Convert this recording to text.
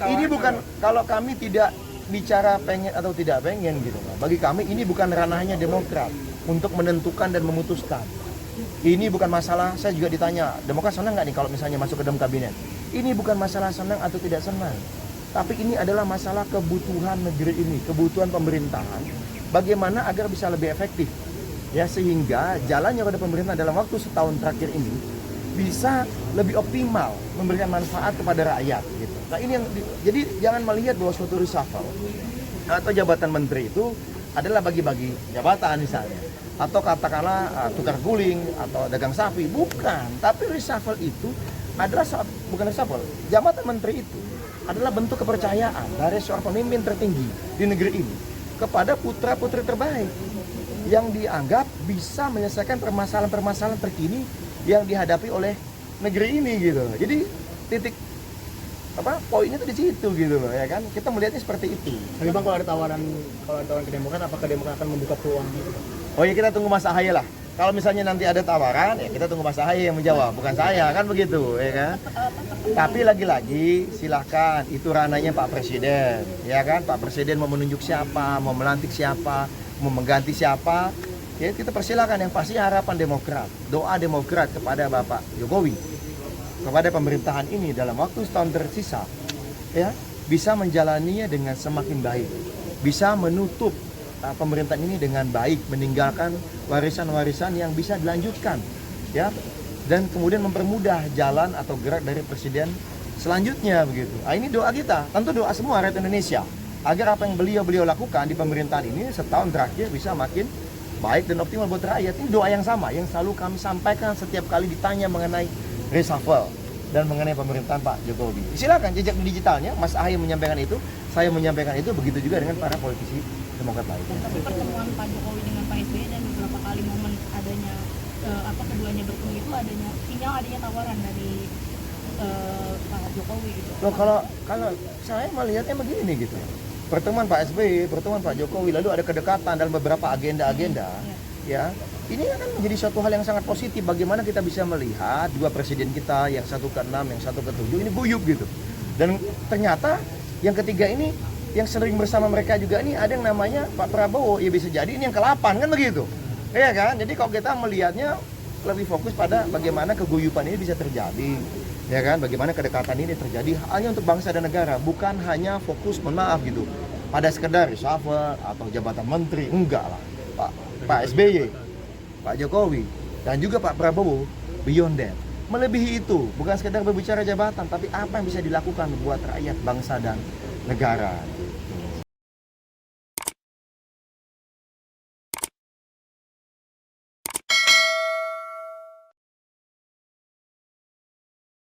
Ini bukan, kalau kami tidak bicara pengen atau tidak pengen gitu. Bagi kami ini bukan ranahnya Demokrat untuk menentukan dan memutuskan. Ini bukan masalah, saya juga ditanya, Demokrat senang nggak nih kalau misalnya masuk ke dalam kabinet? Ini bukan masalah senang atau tidak senang. Tapi ini adalah masalah kebutuhan negeri ini, kebutuhan pemerintahan. Bagaimana agar bisa lebih efektif. Ya, sehingga jalannya pada pemerintahan dalam waktu setahun terakhir ini bisa lebih optimal memberikan manfaat kepada rakyat gitu. Nah ini yang jadi jangan melihat bahwa suatu reshuffle atau jabatan menteri itu adalah bagi-bagi jabatan misalnya, atau katakanlah tukar guling atau dagang sapi, bukan. Tapi reshuffle itu adalah bukan reshuffle, jabatan menteri itu adalah bentuk kepercayaan dari seorang pemimpin tertinggi di negeri ini kepada putra-putri terbaik yang dianggap bisa menyelesaikan permasalahan-permasalahan terkini yang dihadapi oleh negeri ini gitu. Jadi titik poinnya tuh di situ gitu loh ya kan. Kita melihatnya seperti itu. Tapi Bang, kalau ada tawaran ke Demokrat, apakah Demokrat akan membuka peluang gitu? Oh ya, kita tunggu Mas Ahaye lah. Kalau misalnya nanti ada tawaran ya kita tunggu Mas Ahaye yang menjawab, bukan saya kan begitu ya kan. Tapi lagi-lagi silahkan, itu ranahnya Pak Presiden ya kan. Pak Presiden mau menunjuk siapa, mau melantik siapa, mau mengganti siapa, ya kita persilakan. Yang pasti harapan Demokrat, doa Demokrat kepada Bapak Jokowi, kepada pemerintahan ini dalam waktu setahun tersisa ya bisa menjalaninya dengan semakin baik, bisa menutup pemerintahan ini dengan baik, meninggalkan warisan-warisan yang bisa dilanjutkan ya, dan kemudian mempermudah jalan atau gerak dari presiden selanjutnya begitu. Nah, ini doa kita, tentu doa semua rakyat Indonesia agar apa yang beliau lakukan di pemerintahan ini setahun terakhir bisa makin baik dan optimal buat rakyat. Ini doa yang sama yang selalu kami sampaikan setiap kali ditanya mengenai reshuffle dan mengenai pemerintahan Pak Jokowi. Silakan jejak digitalnya, Mas Ahaye menyampaikan itu, saya menyampaikan itu, begitu juga dengan para politisi Demokrat lainnya. Tapi pertemuan Pak Jokowi dengan Pak SBY dan beberapa kali momen adanya keduanya bertemu itu sinyal adanya tawaran dari Pak Jokowi gitu. Loh, kalau saya melihatnya begini gitu. Pertemuan Pak SBY, pertemuan Pak Jokowi, lalu ada kedekatan dalam beberapa agenda-agenda, ya. Ini akan menjadi suatu hal yang sangat positif. Bagaimana kita bisa melihat dua presiden kita, yang satu ke-6, yang satu ke-7, ini guyup gitu. Dan ternyata yang ketiga ini, yang sering bersama mereka juga ini ada yang namanya Pak Prabowo. Ya bisa jadi ini yang ke-8 kan begitu. Iya kan? Jadi kalau kita melihatnya lebih fokus pada bagaimana keguyupan ini bisa terjadi. Ya kan? Bagaimana kedekatan ini terjadi hanya untuk bangsa dan negara, bukan hanya fokus, mohon maaf gitu, pada sekedar reshuffle atau jabatan menteri. Enggak lah. Pak SBY, Pak Jokowi, dan juga Pak Prabowo, beyond that. Melebihi itu, bukan sekedar berbicara jabatan, tapi apa yang bisa dilakukan buat rakyat, bangsa, dan negara.